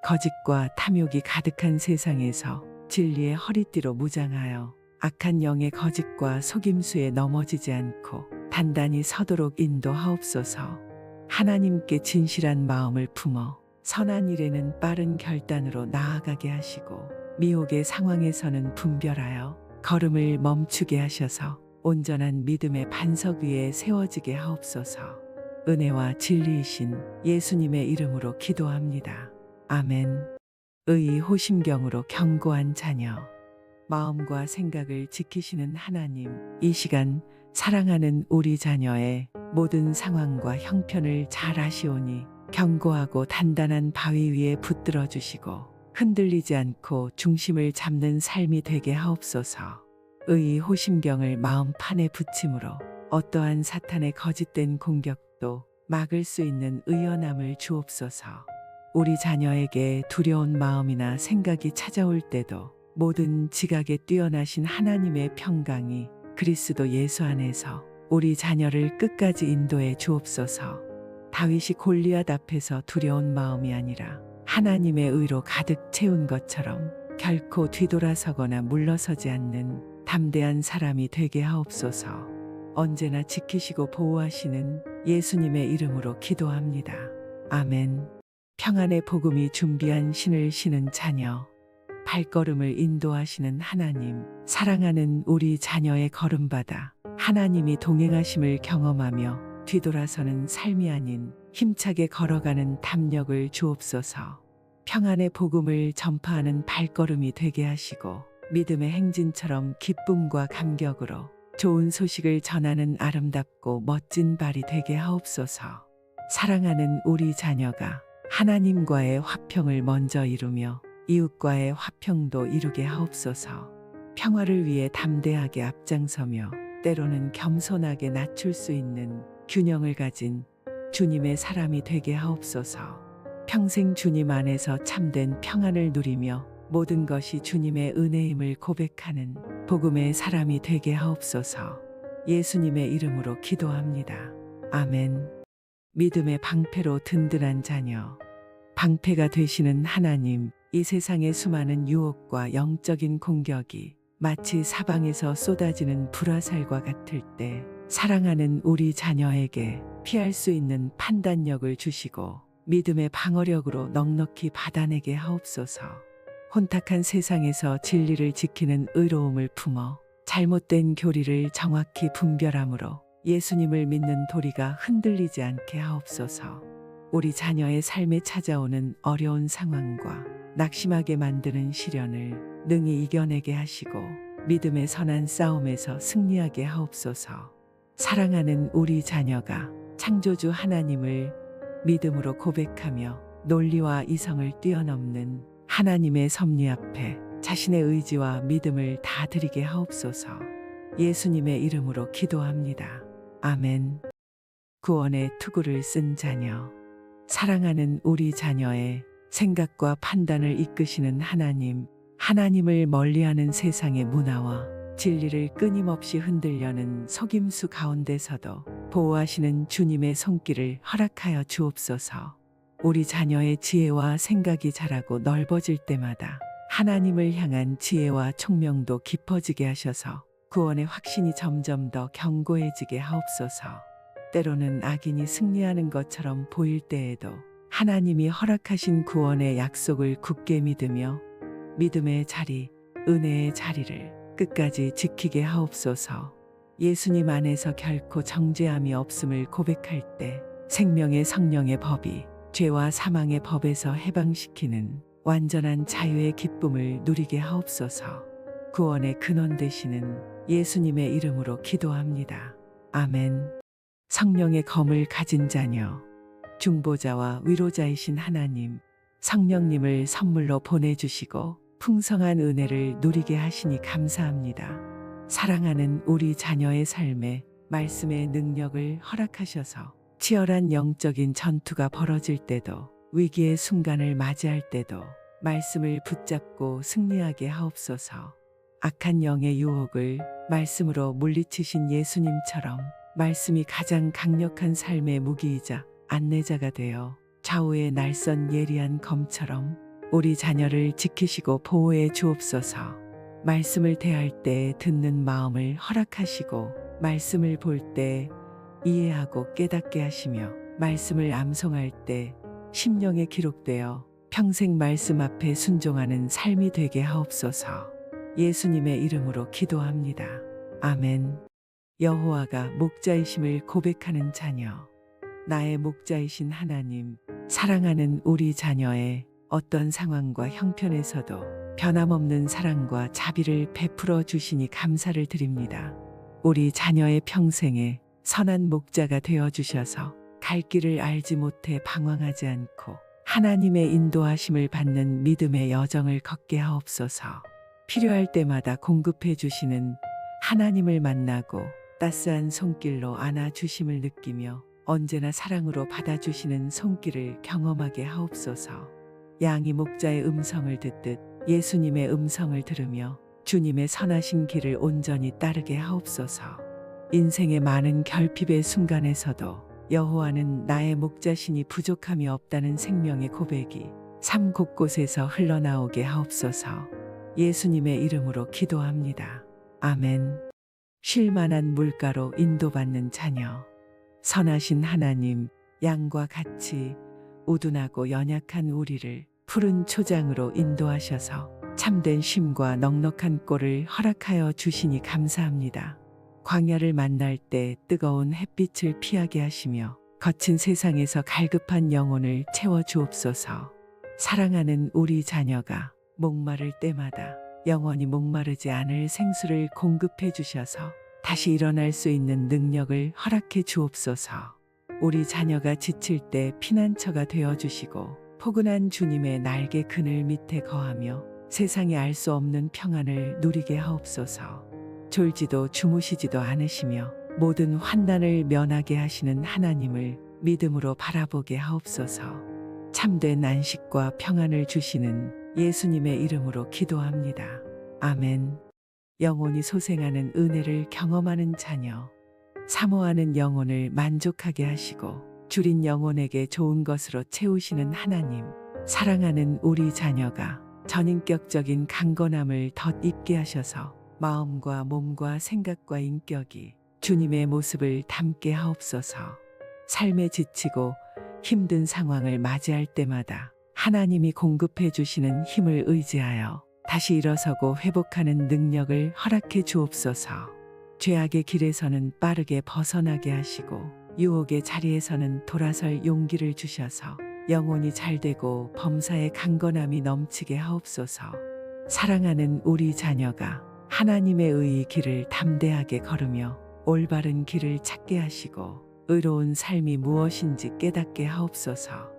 거짓과 탐욕이 가득한 세상에서 진리의 허리띠로 무장하여 악한 영의 거짓과 속임수에 넘어지지 않고 단단히 서도록 인도하옵소서. 하나님께 진실한 마음을 품어 선한 일에는 빠른 결단으로 나아가게 하시고 미혹의 상황에서는 분별하여 걸음을 멈추게 하셔서 온전한 믿음의 반석 위에 세워지게 하옵소서. 은혜와 진리이신 예수님의 이름으로 기도합니다. 아멘. 의의 호심경으로 견고한 자녀. 마음과 생각을 지키시는 하나님, 이 시간 사랑하는 우리 자녀의 모든 상황과 형편을 잘 아시오니 견고하고 단단한 바위 위에 붙들어 주시고 흔들리지 않고 중심을 잡는 삶이 되게 하옵소서. 의의 호심경을 마음판에 붙임으로 어떠한 사탄의 거짓된 공격도 막을 수 있는 의연함을 주옵소서. 우리 자녀에게 두려운 마음이나 생각이 찾아올 때도 모든 지각에 뛰어나신 하나님의 평강이 그리스도 예수 안에서 우리 자녀를 끝까지 인도해 주옵소서. 다윗이 골리앗 앞에서 두려운 마음이 아니라 하나님의 의로 가득 채운 것처럼 결코 뒤돌아서거나 물러서지 않는 담대한 사람이 되게 하옵소서. 언제나 지키시고 보호하시는 예수님의 이름으로 기도합니다. 아멘. 평안의 복음이 준비한 신을 신은 자녀. 발걸음을 인도하시는 하나님, 사랑하는 우리 자녀의 걸음받아 하나님이 동행하심을 경험하며 뒤돌아서는 삶이 아닌 힘차게 걸어가는 담력을 주옵소서. 평안의 복음을 전파하는 발걸음이 되게 하시고 믿음의 행진처럼 기쁨과 감격으로 좋은 소식을 전하는 아름답고 멋진 발이 되게 하옵소서. 사랑하는 우리 자녀가 하나님과의 화평을 먼저 이루며 이웃과의 화평도 이루게 하옵소서. 평화를 위해 담대하게 앞장서며 때로는 겸손하게 낮출 수 있는 균형을 가진 주님의 사람이 되게 하옵소서. 평생 주님 안에서 참된 평안을 누리며 모든 것이 주님의 은혜임을 고백하는 복음의 사람이 되게 하옵소서. 예수님의 이름으로 기도합니다. 아멘. 믿음의 방패로 든든한 자녀. 방패가 되시는 하나님, 이 세상의 수많은 유혹과 영적인 공격이 마치 사방에서 쏟아지는 불화살과 같을 때 사랑하는 우리 자녀에게 피할 수 있는 판단력을 주시고 믿음의 방어력으로 넉넉히 받아내게 하옵소서. 혼탁한 세상에서 진리를 지키는 의로움을 품어 잘못된 교리를 정확히 분별함으로 예수님을 믿는 도리가 흔들리지 않게 하옵소서. 우리 자녀의 삶에 찾아오는 어려운 상황과 낙심하게 만드는 시련을 능히 이겨내게 하시고 믿음의 선한 싸움에서 승리하게 하옵소서. 사랑하는 우리 자녀가 창조주 하나님을 믿음으로 고백하며 논리와 이성을 뛰어넘는 하나님의 섭리 앞에 자신의 의지와 믿음을 다 드리게 하옵소서. 예수님의 이름으로 기도합니다. 아멘. 구원의 투구를 쓴 자녀. 사랑하는 우리 자녀의 생각과 판단을 이끄시는 하나님, 하나님을 멀리하는 세상의 문화와 진리를 끊임없이 흔들려는 속임수 가운데서도 보호하시는 주님의 손길을 허락하여 주옵소서. 우리 자녀의 지혜와 생각이 자라고 넓어질 때마다 하나님을 향한 지혜와 총명도 깊어지게 하셔서 구원의 확신이 점점 더 견고해지게 하옵소서. 때로는 악인이 승리하는 것처럼 보일 때에도 하나님이 허락하신 구원의 약속을 굳게 믿으며 믿음의 자리, 은혜의 자리를 끝까지 지키게 하옵소서. 예수님 안에서 결코 정죄함이 없음을 고백할 때 생명의 성령의 법이 죄와 사망의 법에서 해방시키는 완전한 자유의 기쁨을 누리게 하옵소서. 구원의 근원 되시는 예수님의 이름으로 기도합니다. 아멘. 성령의 검을 가진 자녀. 중보자와 위로자이신 하나님, 성령님을 선물로 보내주시고 풍성한 은혜를 누리게 하시니 감사합니다. 사랑하는 우리 자녀의 삶에 말씀의 능력을 허락하셔서 치열한 영적인 전투가 벌어질 때도 위기의 순간을 맞이할 때도 말씀을 붙잡고 승리하게 하옵소서. 악한 영의 유혹을 말씀으로 물리치신 예수님처럼 말씀이 가장 강력한 삶의 무기이자 안내자가 되어 좌우의 날선 예리한 검처럼 우리 자녀를 지키시고 보호해 주옵소서. 말씀을 대할 때 듣는 마음을 허락하시고 말씀을 볼 때 이해하고 깨닫게 하시며 말씀을 암송할 때 심령에 기록되어 평생 말씀 앞에 순종하는 삶이 되게 하옵소서. 예수님의 이름으로 기도합니다. 아멘. 여호와가 목자이심을 고백하는 자녀. 나의 목자이신 하나님, 사랑하는 우리 자녀의 어떤 상황과 형편에서도 변함없는 사랑과 자비를 베풀어 주시니 감사를 드립니다. 우리 자녀의 평생에 선한 목자가 되어 주셔서 갈 길을 알지 못해 방황하지 않고 하나님의 인도하심을 받는 믿음의 여정을 걷게 하옵소서. 필요할 때마다 공급해 주시는 하나님을 만나고 따스한 손길로 안아주심을 느끼며 언제나 사랑으로 받아주시는 손길을 경험하게 하옵소서. 양이 목자의 음성을 듣듯 예수님의 음성을 들으며 주님의 선하신 길을 온전히 따르게 하옵소서. 인생의 많은 결핍의 순간에서도 여호와는 나의 목자시니 부족함이 없다는 생명의 고백이 삶 곳곳에서 흘러나오게 하옵소서. 예수님의 이름으로 기도합니다. 아멘. 쉴만한 물가로 인도받는 자녀. 선하신 하나님, 양과 같이 우둔하고 연약한 우리를 푸른 초장으로 인도하셔서 참된 쉼과 넉넉한 꼴을 허락하여 주시니 감사합니다. 광야를 만날 때 뜨거운 햇빛을 피하게 하시며 거친 세상에서 갈급한 영혼을 채워 주옵소서. 사랑하는 우리 자녀가 목마를 때마다 영원히 목마르지 않을 생수를 공급해 주셔서 다시 일어날 수 있는 능력을 허락해 주옵소서. 우리 자녀가 지칠 때 피난처가 되어 주시고 포근한 주님의 날개 그늘 밑에 거하며 세상이 알 수 없는 평안을 누리게 하옵소서. 졸지도 주무시지도 않으시며 모든 환난을 면하게 하시는 하나님을 믿음으로 바라보게 하옵소서. 참된 안식과 평안을 주시는 예수님의 이름으로 기도합니다. 아멘. 영혼이 소생하는 은혜를 경험하는 자녀. 사모하는 영혼을 만족하게 하시고 줄인 영혼에게 좋은 것으로 채우시는 하나님. 사랑하는 우리 자녀가 전인격적인 강건함을 덧입게 하셔서 마음과 몸과 생각과 인격이 주님의 모습을 담게 하옵소서. 삶에 지치고 힘든 상황을 맞이할 때마다 하나님이 공급해 주시는 힘을 의지하여 다시 일어서고 회복하는 능력을 허락해 주옵소서. 죄악의 길에서는 빠르게 벗어나게 하시고 유혹의 자리에서는 돌아설 용기를 주셔서 영혼이 잘되고 범사의 강건함이 넘치게 하옵소서. 사랑하는 우리 자녀가 하나님의 의의 길을 담대하게 걸으며 올바른 길을 찾게 하시고 의로운 삶이 무엇인지 깨닫게 하옵소서.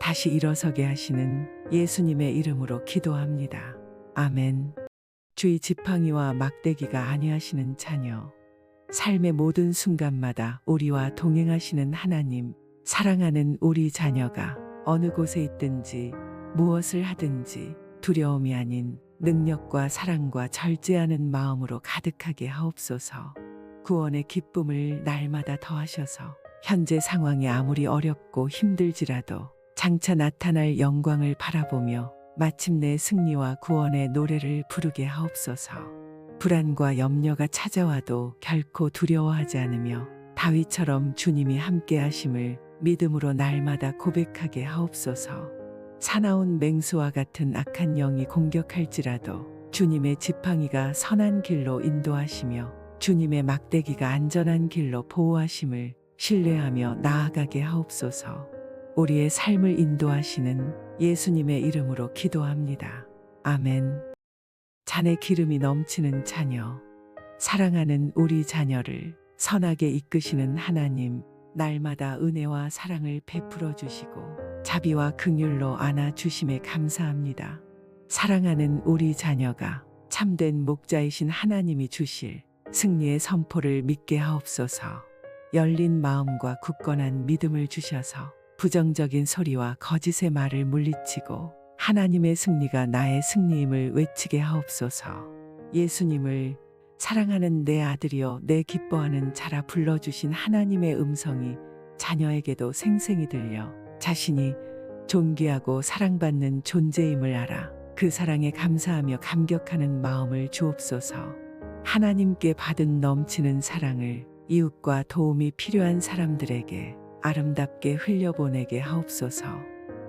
다시 일어서게 하시는 예수님의 이름으로 기도합니다. 아멘. 주의 지팡이와 막대기가 안위하시는 자녀. 삶의 모든 순간마다 우리와 동행하시는 하나님. 사랑하는 우리 자녀가 어느 곳에 있든지 무엇을 하든지 두려움이 아닌 능력과 사랑과 절제하는 마음으로 가득하게 하옵소서. 구원의 기쁨을 날마다 더하셔서 현재 상황이 아무리 어렵고 힘들지라도 장차 나타날 영광을 바라보며 마침내 승리와 구원의 노래를 부르게 하옵소서. 불안과 염려가 찾아와도 결코 두려워하지 않으며 다윗처럼 주님이 함께 하심을 믿음으로 날마다 고백하게 하옵소서. 사나운 맹수와 같은 악한 영이 공격할지라도 주님의 지팡이가 선한 길로 인도하시며 주님의 막대기가 안전한 길로 보호하심을 신뢰하며 나아가게 하옵소서. 우리의 삶을 인도하시는 예수님의 이름으로 기도합니다. 아멘. 잔의 기름이 넘치는 자녀. 사랑하는 우리 자녀를 선하게 이끄시는 하나님. 날마다 은혜와 사랑을 베풀어 주시고 자비와 긍휼로 안아 주심에 감사합니다. 사랑하는 우리 자녀가 참된 목자이신 하나님이 주실 승리의 선포를 믿게 하옵소서. 열린 마음과 굳건한 믿음을 주셔서 부정적인 소리와 거짓의 말을 물리치고 하나님의 승리가 나의 승리임을 외치게 하옵소서. 예수님을 사랑하는 내 아들이여 내 기뻐하는 자라 불러주신 하나님의 음성이 자녀에게도 생생히 들려 자신이 존귀하고 사랑받는 존재임을 알아 그 사랑에 감사하며 감격하는 마음을 주옵소서. 하나님께 받은 넘치는 사랑을 이웃과 도움이 필요한 사람들에게 아름답게 흘려보내게 하옵소서.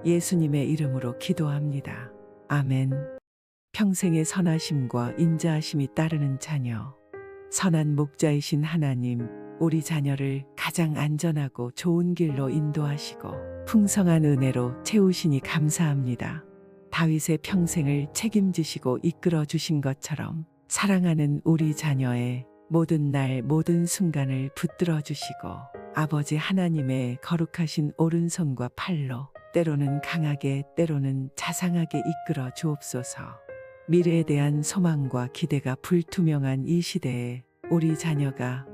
예수님의 이름으로 기도합니다. 아멘. 평생의 선하심과 인자하심이 따르는 자녀. 선한 목자이신 하나님, 우리 자녀를 가장 안전하고 좋은 길로 인도하시고 풍성한 은혜로 채우시니 감사합니다. 다윗의 평생을 책임지시고 이끌어 주신 것처럼 사랑하는 우리 자녀의 모든 날 모든 순간을 붙들어 주시고 아버지 하나님의 거룩하신 오른손과 팔로 때로는 강하게 때로는 자상하게 이끌어 주옵소서. 미래에 대한 소망과 기대가 불투명한 이 시대에 우리 자녀가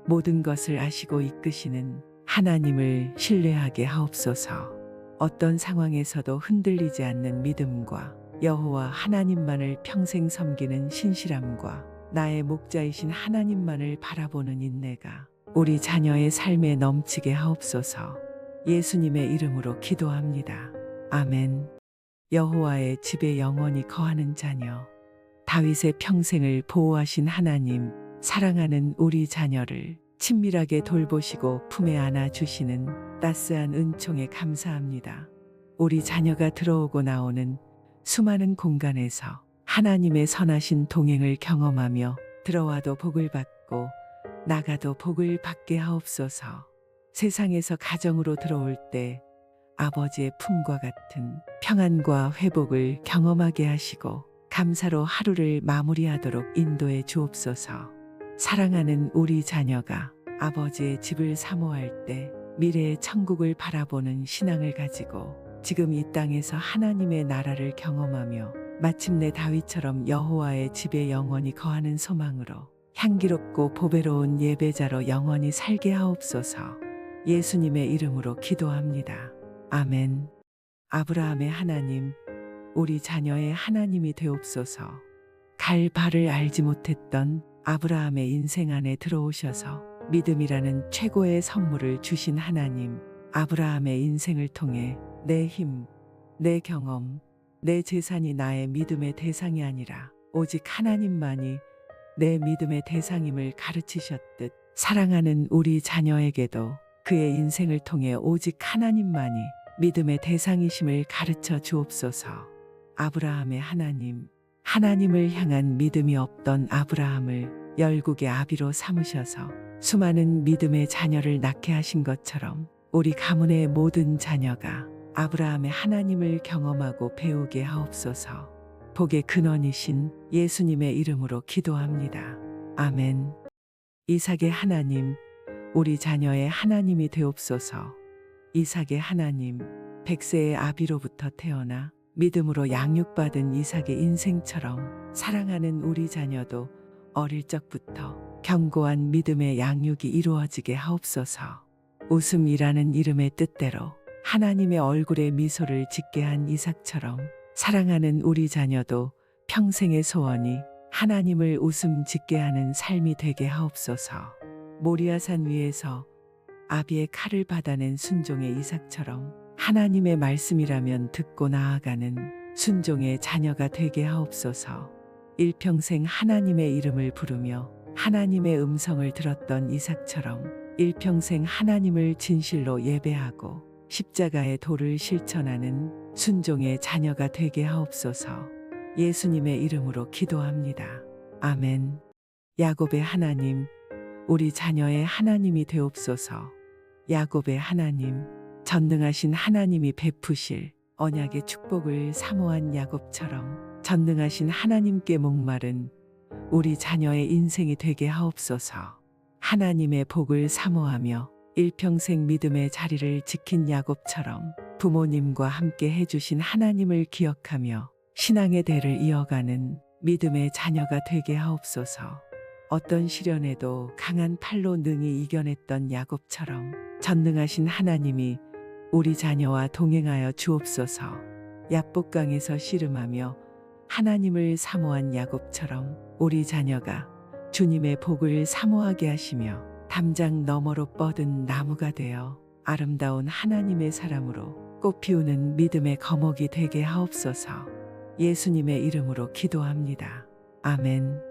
모든 것을 아시고 이끄시는 하나님을 신뢰하게 하옵소서. 어떤 상황에서도 흔들리지 않는 믿음과 여호와 하나님만을 평생 섬기는 신실함과 나의 목자이신 하나님만을 바라보는 인내가 우리 자녀의 삶에 넘치게 하옵소서. 예수님의 이름으로 기도합니다. 아멘. 여호와의 집에 영원히 거하는 자녀. 다윗의 평생을 보호하신 하나님, 사랑하는 우리 자녀를 친밀하게 돌보시고 품에 안아주시는 따스한 은총에 감사합니다. 우리 자녀가 들어오고 나오는 수많은 공간에서 하나님의 선하신 동행을 경험하며 들어와도 복을 받고 나가도 복을 받게 하옵소서. 세상에서 가정으로 들어올 때 아버지의 품과 같은 평안과 회복을 경험하게 하시고 감사로 하루를 마무리하도록 인도해 주옵소서. 사랑하는 우리 자녀가 아버지의 집을 사모할 때 미래의 천국을 바라보는 신앙을 가지고 지금 이 땅에서 하나님의 나라를 경험하며 마침내 다윗처럼 여호와의 집에 영원히 거하는 소망으로 향기롭고 보배로운 예배자로 영원히 살게 하옵소서. 예수님의 이름으로 기도합니다. 아멘. 아브라함의 하나님, 우리 자녀의 하나님이 되옵소서. 갈 바를 알지 못했던 아브라함의 인생 안에 들어오셔서 믿음이라는 최고의 선물을 주신 하나님, 아브라함의 인생을 통해 내 힘, 내 경험, 내 재산이 나의 믿음의 대상이 아니라 오직 하나님만이 내 믿음의 대상임을 가르치셨듯 사랑하는 우리 자녀에게도 그의 인생을 통해 오직 하나님만이 믿음의 대상이심을 가르쳐 주옵소서. 아브라함의 하나님, 하나님을 향한 믿음이 없던 아브라함을 열국의 아비로 삼으셔서 수많은 믿음의 자녀를 낳게 하신 것처럼 우리 가문의 모든 자녀가 아브라함의 하나님을 경험하고 배우게 하옵소서. 복의 근원이신 예수님의 이름으로 기도합니다. 아멘. 이삭의 하나님, 우리 자녀의 하나님이 되옵소서. 이삭의 하나님, 백세의 아비로부터 태어나 믿음으로 양육받은 이삭의 인생처럼 사랑하는 우리 자녀도 어릴 적부터 견고한 믿음의 양육이 이루어지게 하옵소서. 웃음이라는 이름의 뜻대로 하나님의 얼굴에 미소를 짓게 한 이삭처럼 사랑하는 우리 자녀도 평생의 소원이 하나님을 웃음 짓게 하는 삶이 되게 하옵소서. 모리아산 위에서 아비의 칼을 받아낸 순종의 이삭처럼 하나님의 말씀이라면 듣고 나아가는 순종의 자녀가 되게 하옵소서. 일평생 하나님의 이름을 부르며 하나님의 음성을 들었던 이삭처럼 일평생 하나님을 진실로 예배하고 십자가의 도를 실천하는 순종의 자녀가 되게 하옵소서. 예수님의 이름으로 기도합니다. 아멘. 야곱의 하나님, 우리 자녀의 하나님이 되옵소서. 야곱의 하나님, 전능하신 하나님이 베푸실 언약의 축복을 사모한 야곱처럼 전능하신 하나님께 목마른 우리 자녀의 인생이 되게 하옵소서. 하나님의 복을 사모하며 일평생 믿음의 자리를 지킨 야곱처럼 부모님과 함께 해주신 하나님을 기억하며 신앙의 대를 이어가는 믿음의 자녀가 되게 하옵소서. 어떤 시련에도 강한 팔로 능히 이겨냈던 야곱처럼 전능하신 하나님이 우리 자녀와 동행하여 주옵소서. 야복강에서 씨름하며 하나님을 사모한 야곱처럼 우리 자녀가 주님의 복을 사모하게 하시며 담장 너머로 뻗은 나무가 되어 아름다운 하나님의 사람으로 꽃피우는 믿음의 거목이 되게 하옵소서. 예수님의 이름으로 기도합니다. 아멘.